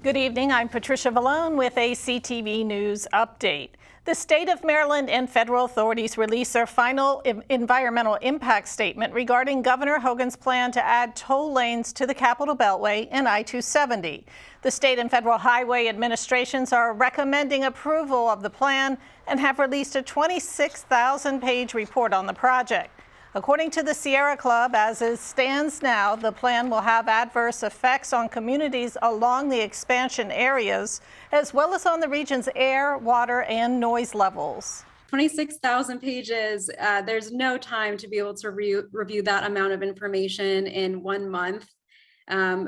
Good evening, I'm Patricia Vallone with a CTV News update. The state of Maryland and federal authorities released their final environmental impact statement regarding Governor Hogan's plan to add toll lanes to the Capitol Beltway and I-270. The state and federal highway administrations are recommending approval of the plan and have released a 26,000-page report on the project. According to the Sierra Club, as it stands now, the plan will have adverse effects on communities along the expansion areas, as well as on the region's air, water, and noise levels. 26,000 pages. There's no time to be able to review that amount of information in 1 month.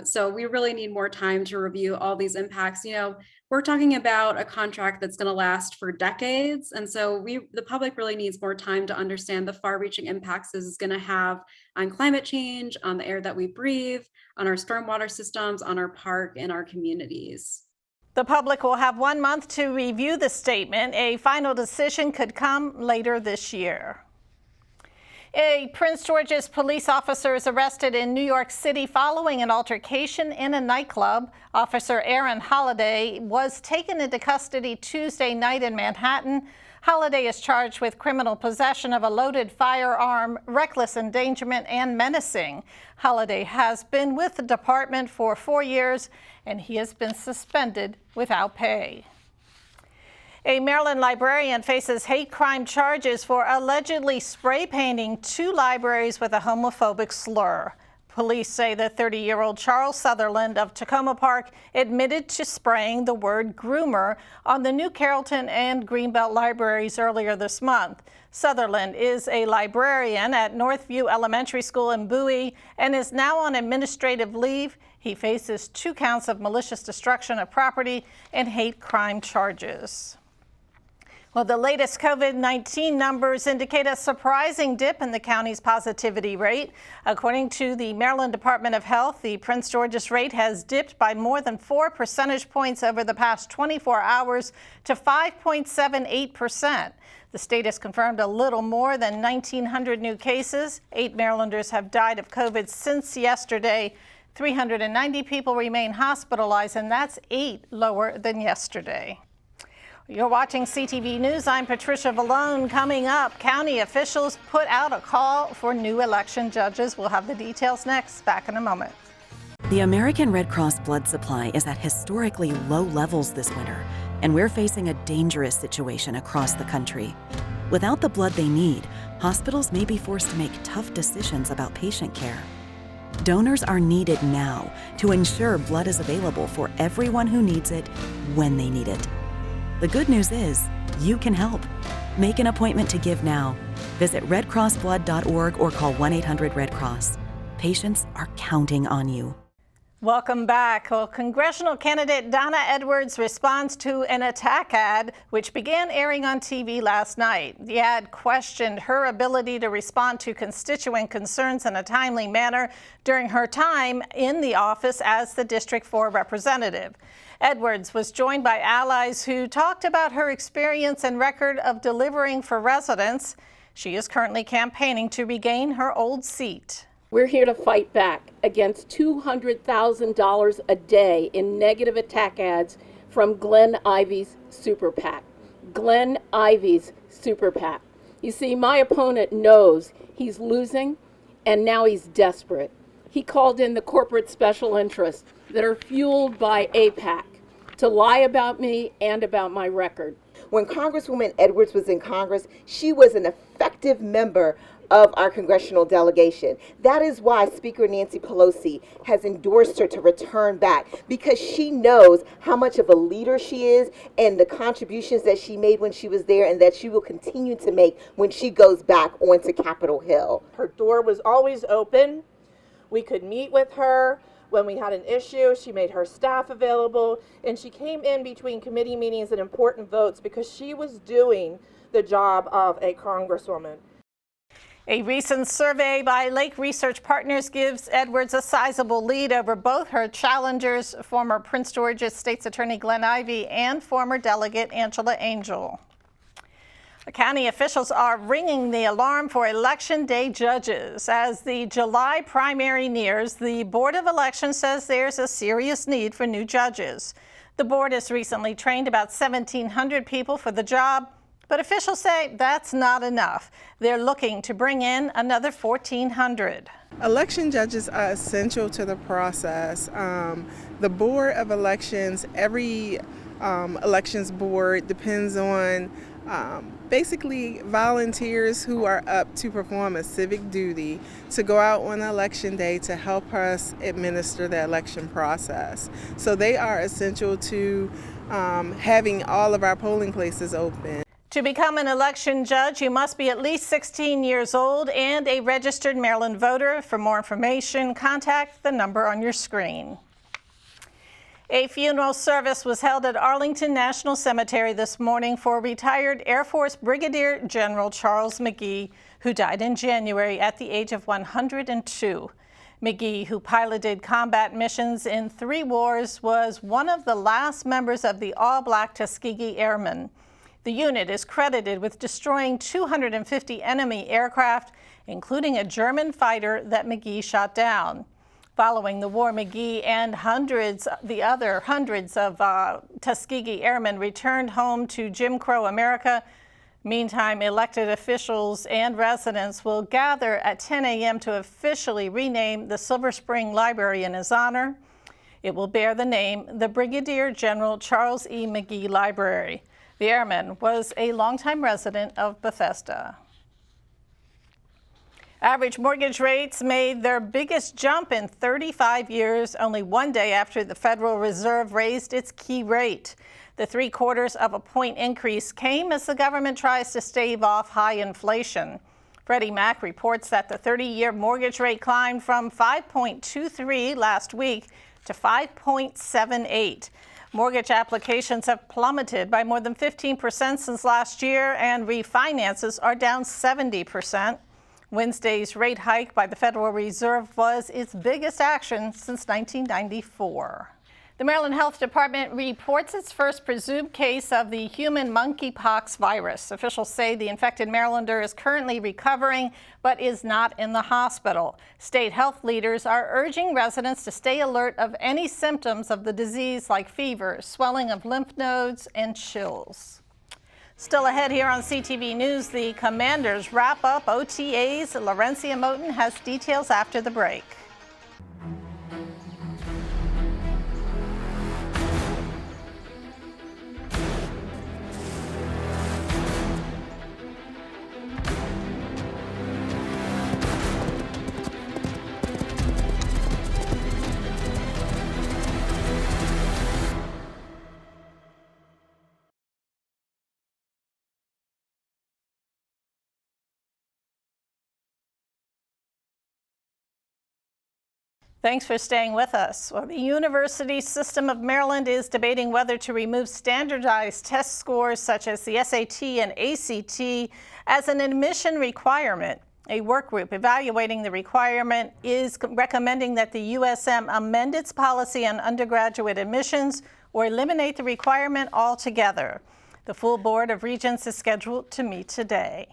So we really need more time to review all these impacts. You know, we're talking about a contract that's going to last for decades. And so the public really needs more time to understand the far-reaching impacts this is going to have on climate change, on the air that we breathe, on our stormwater systems, on our park, and our communities. The public will have 1 month to review the statement. A final decision could come later this year. A Prince George's police officer is arrested in New York City following an altercation in a nightclub. Officer Aaron Holliday was taken into custody Tuesday night in Manhattan. Holliday is charged with criminal possession of a loaded firearm, reckless endangerment, and menacing. Holliday has been with the department for 4 years, and he has been suspended without pay. A Maryland librarian faces hate crime charges for allegedly spray painting 2 libraries with a homophobic slur. Police say the 30-year-old Charles Sutherland of Tacoma Park admitted to spraying the word groomer on the New Carrollton and Greenbelt libraries earlier this month. Sutherland is a librarian at Northview Elementary School in Bowie and is now on administrative leave. He faces 2 counts of malicious destruction of property and hate crime charges. Well, the latest COVID-19 numbers indicate a surprising dip in the county's positivity rate. According to the Maryland Department of Health, the Prince George's rate has dipped by more than 4 percentage points over the past 24 hours to 5.78%. The state has confirmed a little more than 1,900 new cases. 8 Marylanders have died of COVID since yesterday. 390 people remain hospitalized, and that's 8 lower than yesterday. You're watching CTV News. I'm Patricia Vallone. Coming up, county officials put out a call for new election judges. We'll have the details next. Back in a moment. The American Red Cross blood supply is at historically low levels this winter, and we're facing a dangerous situation across the country. Without the blood they need, hospitals may be forced to make tough decisions about patient care. Donors are needed now to ensure blood is available for everyone who needs it when they need it. The good news is, you can help. Make an appointment to give now. Visit redcrossblood.org or call 1-800-RED-CROSS. Patients are counting on you. Welcome back. Well, congressional candidate Donna Edwards responds to an attack ad which began airing on TV last night. The ad questioned her ability to respond to constituent concerns in a timely manner during her time in the office as the District 4 representative. Edwards was joined by allies who talked about her experience and record of delivering for residents. She is currently campaigning to regain her old seat. We're here to fight back against $200,000 a day in negative attack ads from Glenn Ivey's Super PAC. Glenn Ivey's Super PAC. You see, my opponent knows he's losing, and now he's desperate. He called in the corporate special interests that are fueled by AIPAC to lie about me and about my record. When Congresswoman Edwards was in Congress, she was an effective member of our congressional delegation. That is why Speaker Nancy Pelosi has endorsed her to return back, because she knows how much of a leader she is and the contributions that she made when she was there and that she will continue to make when she goes back onto Capitol Hill. Her door was always open. We could meet with her when we had an issue. She made her staff available, and she came in between committee meetings and important votes because she was doing the job of a congresswoman. A recent survey by Lake Research Partners gives Edwards a sizable lead over both her challengers, former Prince George's State's Attorney Glenn Ivey and former Delegate Angela Angel. County officials are ringing the alarm for Election Day judges. As the July primary nears, the Board of Elections says there's a serious need for new judges. The board has recently trained about 1,700 people for the job, but officials say that's not enough. They're looking to bring in another 1,400. Election judges are essential to the process. The Board of Elections, every elections board depends on basically volunteers who are up to perform a civic duty to go out on election day to help us administer the election process. So they are essential to having all of our polling places open. To become an election judge, you must be at least 16 years old and a registered Maryland voter. For more information, contact the number on your screen. A funeral service was held at Arlington National Cemetery this morning for retired Air Force Brigadier General Charles Mcgee, who died in January at the age of 102. Mcgee, who piloted combat missions in 3 wars, was one of the last members of the all-black Tuskegee Airmen. The unit is credited with destroying 250 enemy aircraft, including a German fighter that Mcgee shot down. Following the war, Mcgee and hundreds of Tuskegee Airmen returned home to Jim Crow America. Meantime, elected officials and residents will gather at 10 a.m. to officially rename the Silver Spring Library in his honor. It will bear the name the Brigadier General Charles E. Mcgee Library. The airman was a longtime resident of Bethesda. Average mortgage rates made their biggest jump in 35 years, only one day after the Federal Reserve raised its key rate. The 0.75 point increase came as the government tries to stave off high inflation. Freddie Mac reports that the 30-year mortgage rate climbed from 5.23 last week to 5.78. Mortgage applications have plummeted by more than 15% since last year, and refinances are down 70%. Wednesday's rate hike by the Federal Reserve was its biggest action since 1994. The Maryland Health Department reports its first presumed case of the human monkeypox virus. Officials say the infected Marylander is currently recovering but is not in the hospital. State health leaders are urging residents to stay alert of any symptoms of the disease like fever, swelling of lymph nodes, and chills. Still ahead here on CTV News, the Commanders wrap up OTAs. Laurencia Moten has details after the break. Thanks for staying with us. Well, the University System of Maryland is debating whether to remove standardized test scores such as the SAT and ACT as an admission requirement. A work group evaluating the requirement is recommending that the USM amend its policy on undergraduate admissions or eliminate the requirement altogether. The full Board of Regents is scheduled to meet today.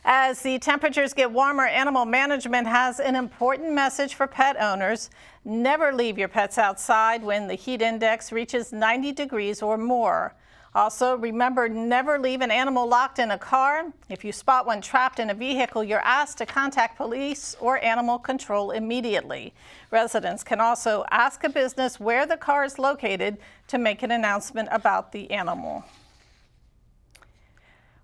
As the temperatures get warmer, Animal Management has an important message for pet owners. Never leave your pets outside when the heat index reaches 90 degrees or more. Also, remember, never leave an animal locked in a car. If you spot one trapped in a vehicle, you're asked to contact police or animal control immediately. Residents can also ask a business where the car is located to make an announcement about the animal.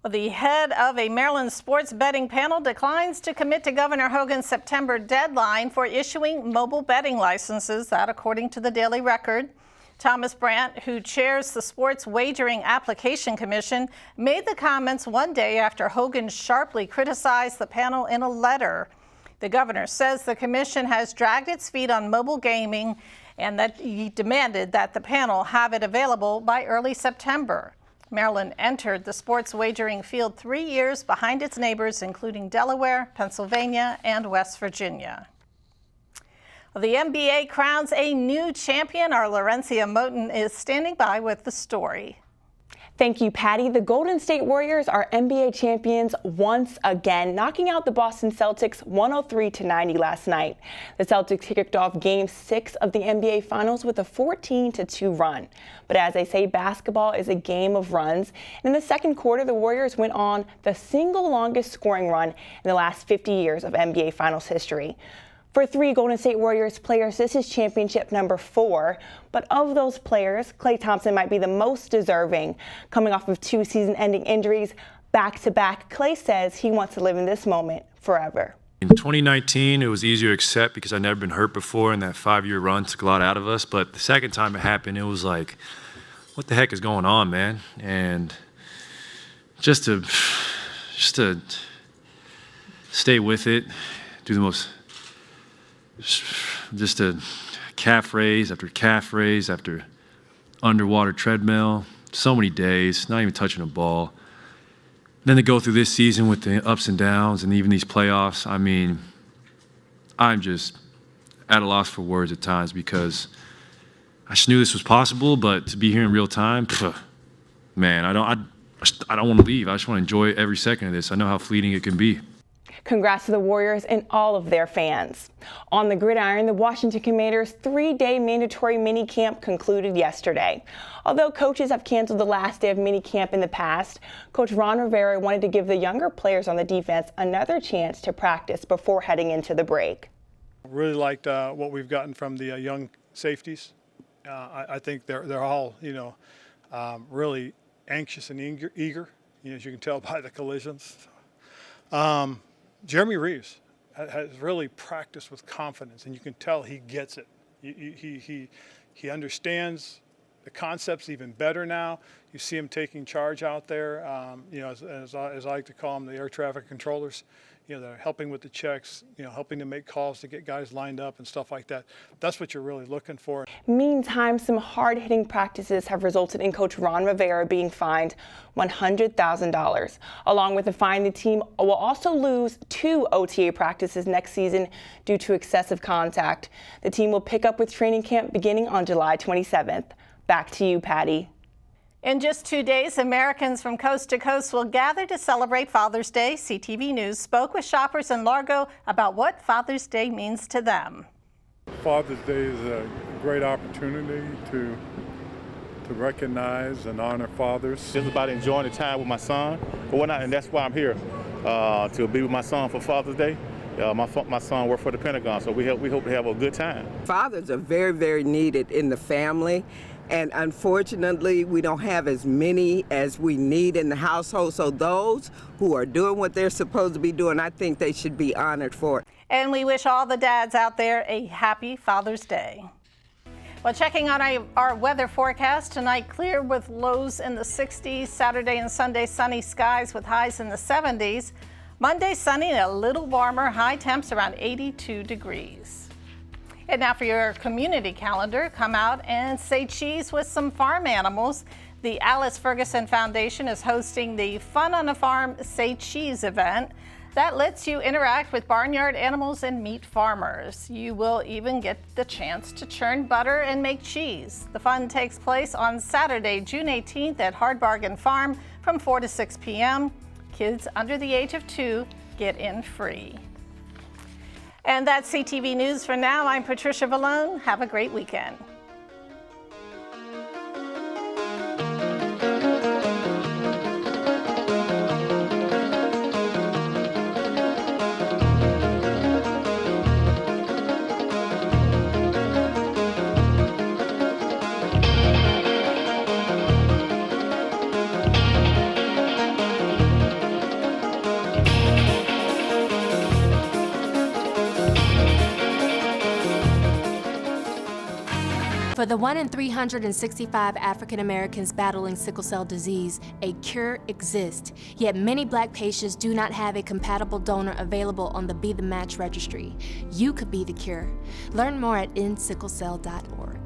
The head of a Maryland sports betting panel declines to commit to Governor Hogan's September deadline for issuing mobile betting licenses, that according to the Daily Record. Thomas Brandt, who chairs the Sports Wagering Application Commission, made the comments one day after Hogan sharply criticized the panel in a letter. The governor says the commission has dragged its feet on mobile gaming and that he demanded that the panel have it available by early September. Maryland entered the sports wagering field 3 years behind its neighbors, including Delaware, Pennsylvania, and West Virginia. The NBA crowns a new champion. Our Laurencia Moten is standing by with the story. Thank you, Patty. The Golden State Warriors are NBA champions once again, knocking out the Boston Celtics 103-90 last night. The Celtics kicked off Game 6 of the NBA Finals with a 14-2 run. But as they say, basketball is a game of runs. And in the second quarter, the Warriors went on the single longest scoring run in the last 50 years of NBA Finals history. For 3 Golden State Warriors players, this is championship number 4. But of those players, Klay Thompson might be the most deserving. Coming off of 2 season-ending injuries back-to-back, Klay says he wants to live in this moment forever. In 2019, it was easier to accept because I'd never been hurt before, and that 5-year run took a lot out of us. But the second time it happened, it was like, what the heck is going on, man? And just to stay with it, do the most, just a calf raise after underwater treadmill, so many days, not even touching a ball. Then to go through this season with the ups and downs and even these playoffs, I mean, I'm just at a loss for words at times because I just knew this was possible, but to be here in real time, man, I don't want to leave. I just want to enjoy every second of this. I know how fleeting it can be. Congrats to the Warriors and all of their fans. On the gridiron, the Washington Commanders' 3-day mandatory minicamp concluded yesterday. Although coaches have canceled the last day of minicamp in the past, Coach Ron Rivera wanted to give the younger players on the defense another chance to practice before heading into the break. Really liked what we've gotten from the young safeties. I think they're all, really anxious and eager, as you can tell by the collisions. Jeremy Reeves has really practiced with confidence, and you can tell he gets it. He understands the concepts even better now. You see him taking charge out there. As I like to call them, the air traffic controllers. They're helping with the checks, helping to make calls to get guys lined up and stuff like that. That's what you're really looking for. Meantime, some hard-hitting practices have resulted in Coach Ron Rivera being fined $100,000. Along with the fine, the team will also lose 2 OTA practices next season due to excessive contact. The team will pick up with training camp beginning on July 27th. Back to you, Patty. In just 2 days, Americans from coast to coast will gather to celebrate Father's Day. CTV News spoke with shoppers in Largo about what Father's Day means to them. Father's Day is a great opportunity to recognize and honor fathers. It's about enjoying the time with my son, but whatnot, and that's why I'm here, to be with my son for Father's Day. My son worked for the Pentagon, so we hope to have a good time. Fathers are very, very needed in the family. And unfortunately, we don't have as many as we need in the household. So those who are doing what they're supposed to be doing, I think they should be honored for it. And we wish all the dads out there a happy Father's Day. Well, checking on our weather forecast tonight, clear with lows in the 60s. Saturday and Sunday, sunny skies with highs in the 70s. Monday, sunny and a little warmer, high temps around 82 degrees. And now for your community calendar, come out and say cheese with some farm animals. The Alice Ferguson Foundation is hosting the Fun on a Farm Say Cheese event that lets you interact with barnyard animals and meet farmers. You will even get the chance to churn butter and make cheese. The fun takes place on Saturday, June 18th at Hard Bargain Farm from 4 to 6 p.m. Kids under the age of 2 get in free. And that's CTV News for now. I'm Patricia Vallone. Have a great weekend. For the 1 in 365 African Americans battling sickle cell disease, a cure exists, yet many Black patients do not have a compatible donor available on the Be the Match registry. You could be the cure. Learn more at endsicklecell.org.